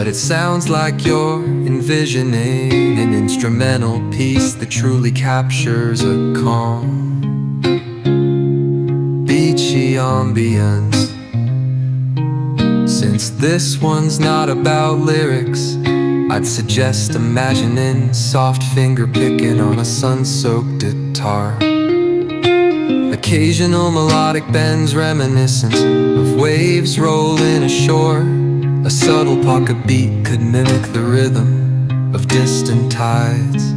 but it sounds like you're envisioning an instrumental piece that truly captures a calm, beachy ambience. Since this one's not about lyrics, I'd suggest imagining soft finger picking on a sun-soaked guitar. Occasional melodic bends reminiscent of waves rolling ashore. A subtle pocket beat could mimic the rhythm of distant tides.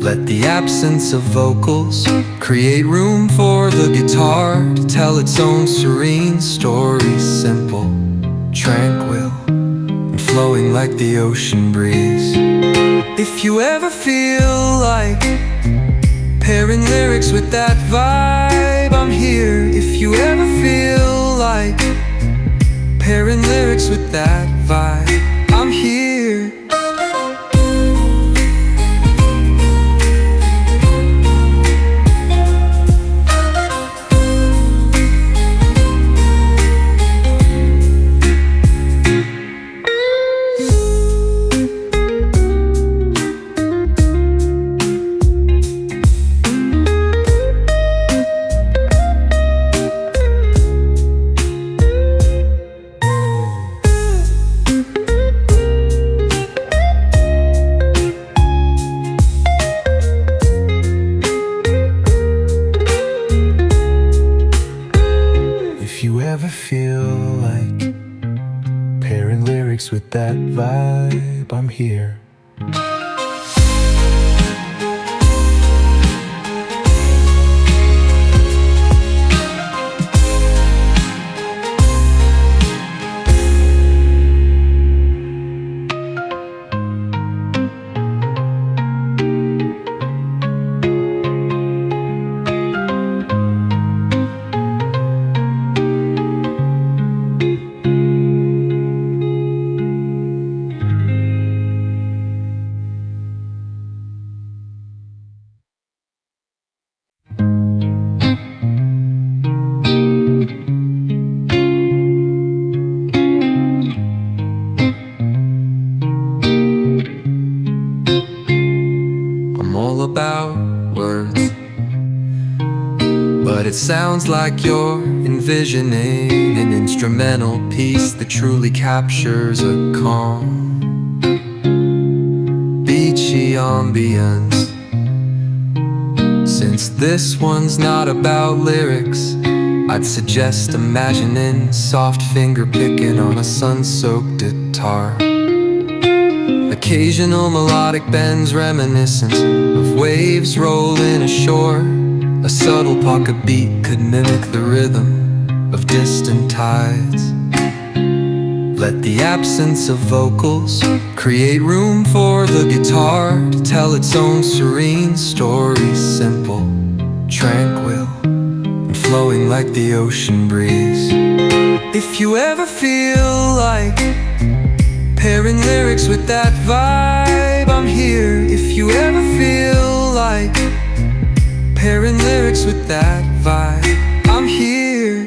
Let the absence of vocals create room for the guitar to tell its own serene story, simple, tranquil, and flowing like the ocean breeze. If you ever feel like pairing lyrics with that vibe, I'm here. If you ever feel like pairing lyrics with that vibe, I'm here. If you ever feel like pairing lyrics with that vibe, I'm here. All about words, but it sounds like you're envisioning an instrumental piece that truly captures a calm, beachy ambience. Since this one's not about lyrics, I'd suggest imagining soft finger picking on a sun-soaked guitar. Occasional melodic bends reminiscent of waves rolling ashore. A subtle pocket beat could mimic the rhythm of distant tides. Let the absence of vocals create room for the guitar to tell its own serene story, simple, tranquil, and flowing like the ocean breeze. If you ever feel like pairing lyrics with that vibe, I'm here. If you ever feel like pairing lyrics with that vibe, I'm here.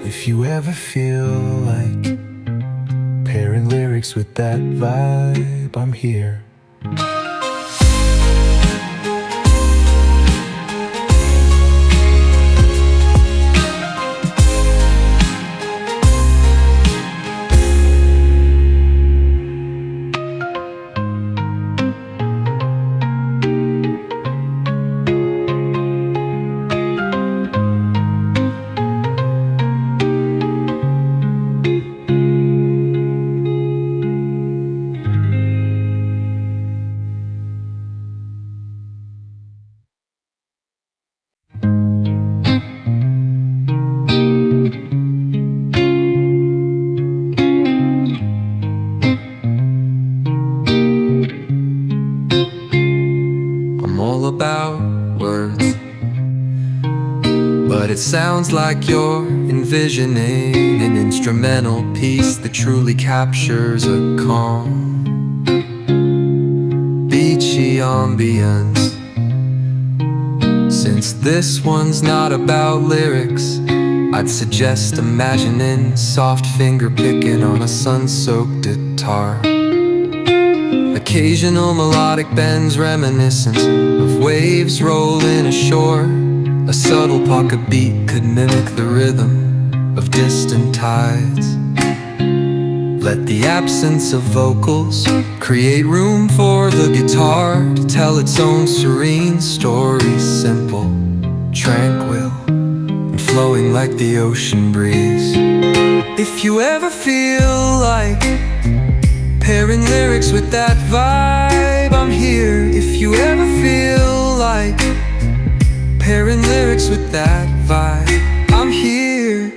If you ever feel like pairing lyrics with that vibe, I'm here. I'm all about words, but it sounds like you're envisioning an instrumental piece that truly captures a calm, beachy ambience. Since this one's not about lyrics, I'd suggest imagining soft finger picking on a sun-soaked guitar. Occasional melodic bends reminiscent of waves rolling ashore. A subtle pocket beat could mimic the rhythm of distant tides. Let the absence of vocals create room for the guitar to tell its own serene story. Simple, tranquil, and flowing like the ocean breeze. If you ever feel like pairing lyrics with that vibe, I'm here. If you ever feel like pairing lyrics with that vibe, I'm here.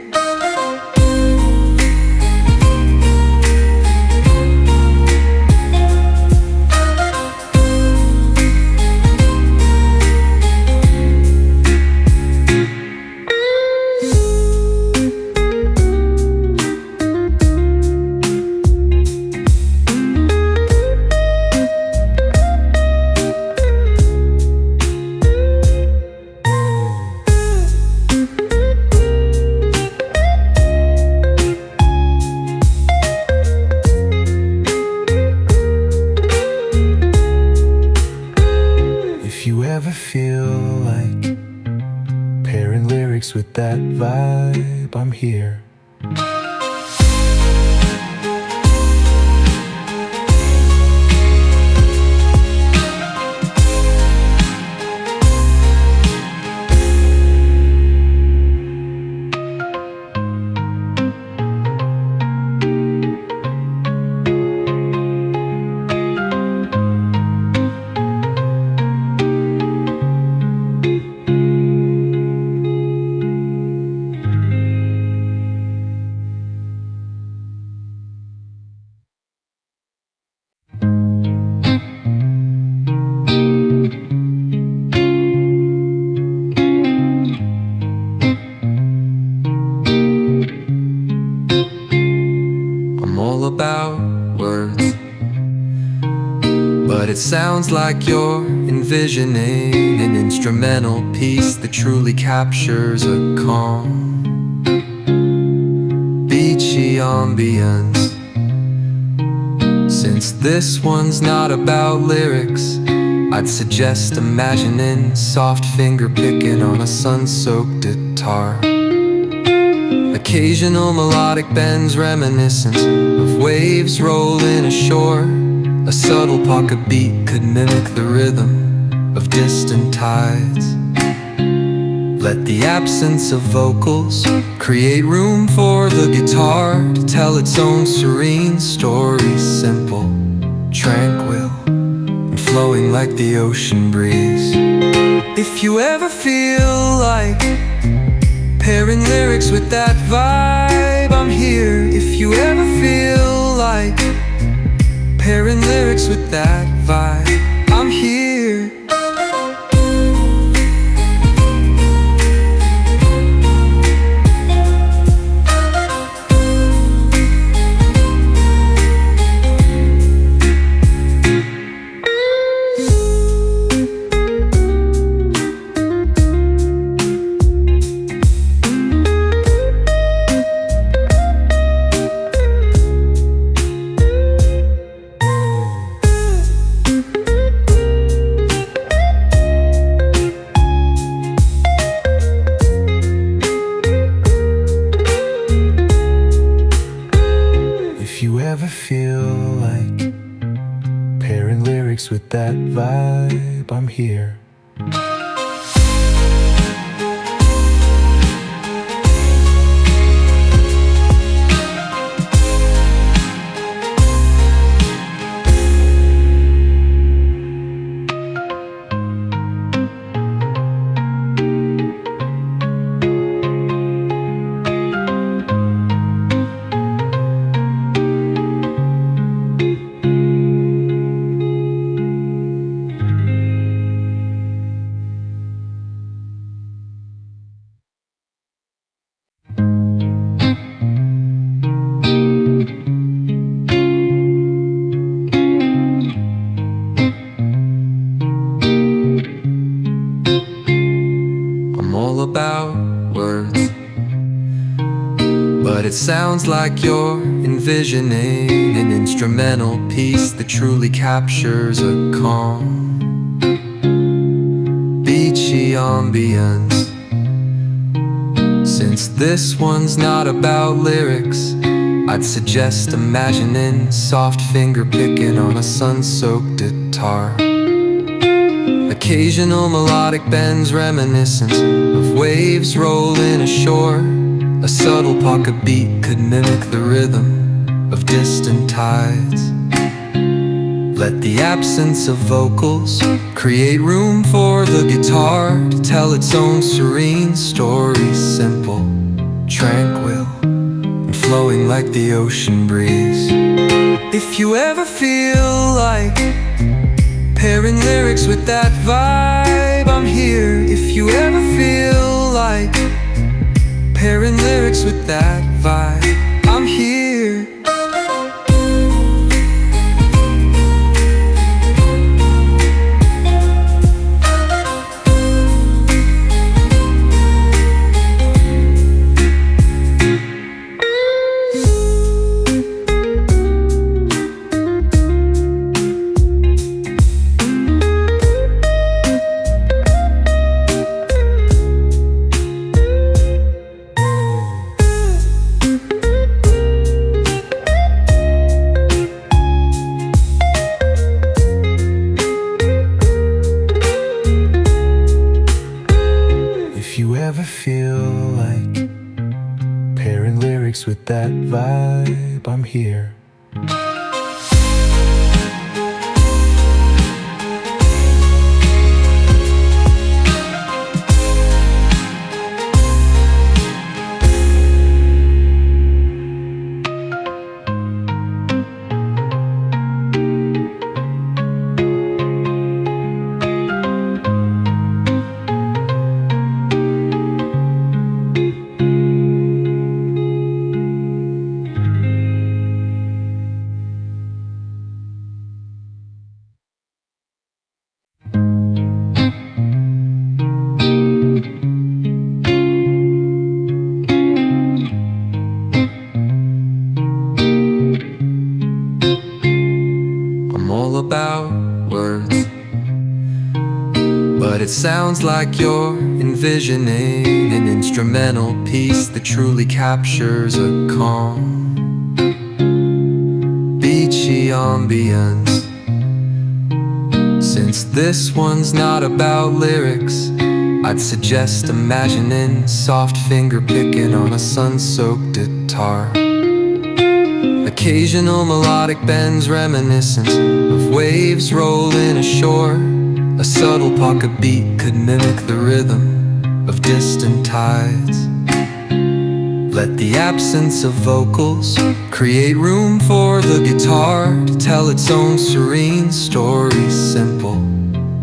Ever feel like pairing lyrics with that vibe, I'm here. About words, but it sounds like you're envisioning an instrumental piece that truly captures a calm, beachy ambience. Since this one's not about lyrics, I'd suggest imagining soft finger picking on a sun-soaked guitar. Occasional melodic bends reminiscent of waves rolling ashore. A subtle pocket beat could mimic the rhythm of distant tides. Let the absence of vocals create room for the guitar to tell its own serene story. Simple, tranquil, and flowing like the ocean breeze. If you ever feel like pairing lyrics with that vibe, I'm here. If you ever feel like pairing lyrics with that vibe, I'm here. If you ever feel like pairing lyrics with that vibe, I'm here. all about words, but it sounds like you're envisioning an instrumental piece that truly captures a calm, beachy ambience. Since this one's not about lyrics, I'd suggest imagining soft finger picking on a sun-soaked guitar. Occasional melodic bends reminiscent of waves rolling ashore. A subtle pocket beat could mimic the rhythm of distant tides. Let the absence of vocals create room for the guitar to tell its own serene story, simple, tranquil, and flowing like the ocean breeze. If you ever feel like pairing lyrics with that vibe, I'm here. If you ever feel like pairing lyrics with that vibe, I'm here. If you ever feel like pairing lyrics with that vibe, I'm here. I'm all about words, but it sounds like you're envisioning an instrumental piece that truly captures a calm, beachy ambience. Since this one's not about lyrics, I'd suggest imagining soft finger picking on a sun-soaked guitar. Occasional melodic bends reminiscent of waves rolling ashore. A subtle pocket beat could mimic the rhythm of distant tides. Let the absence of vocals create room for the guitar to tell its own serene story, simple,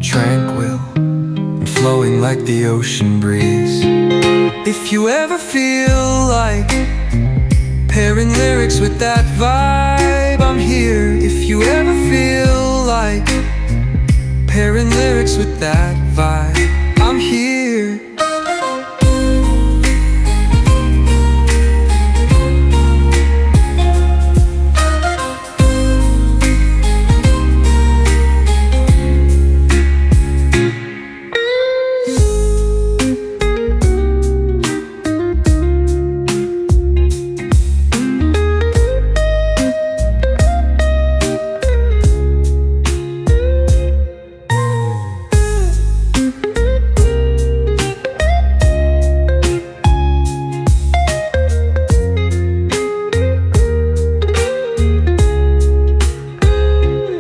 tranquil, and flowing like the ocean breeze. If you ever feel like pairing lyrics with that vibe, I'm here. If you ever feel like pairing lyrics with that vibe, I'm here.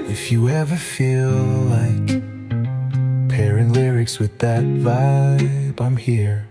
If you ever feel like pairing lyrics with that vibe, I'm here.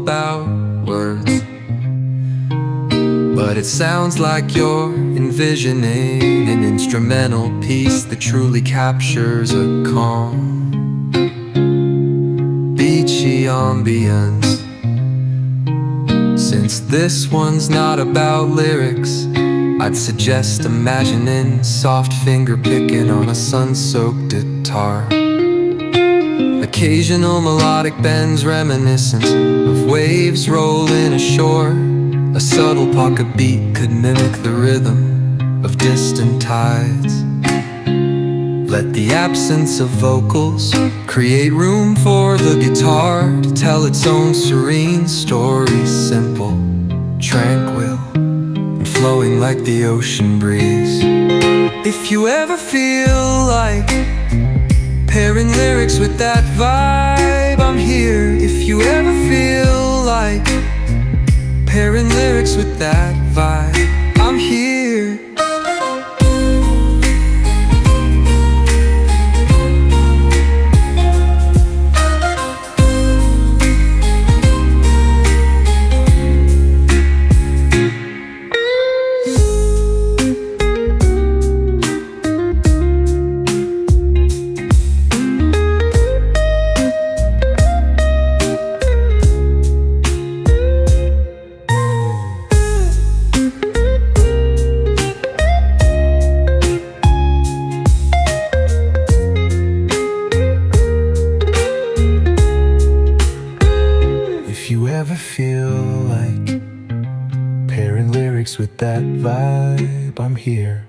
about words, but it sounds like you're envisioning an instrumental piece that truly captures a calm, beachy ambience. Since this one's not about lyrics, I'd suggest imagining soft finger picking on a sun-soaked guitar. Occasional melodic bends reminiscent of waves rolling ashore. A subtle pocket beat could mimic the rhythm of distant tides. Let the absence of vocals create room for the guitar to tell its own serene story, simple, tranquil, and flowing like the ocean breeze. If you ever feel like pairing lyrics with that vibe, I'm here. If you ever feel like pairing lyrics with that vibe, I'm here. If you ever feel like pairing lyrics with that vibe, I'm here.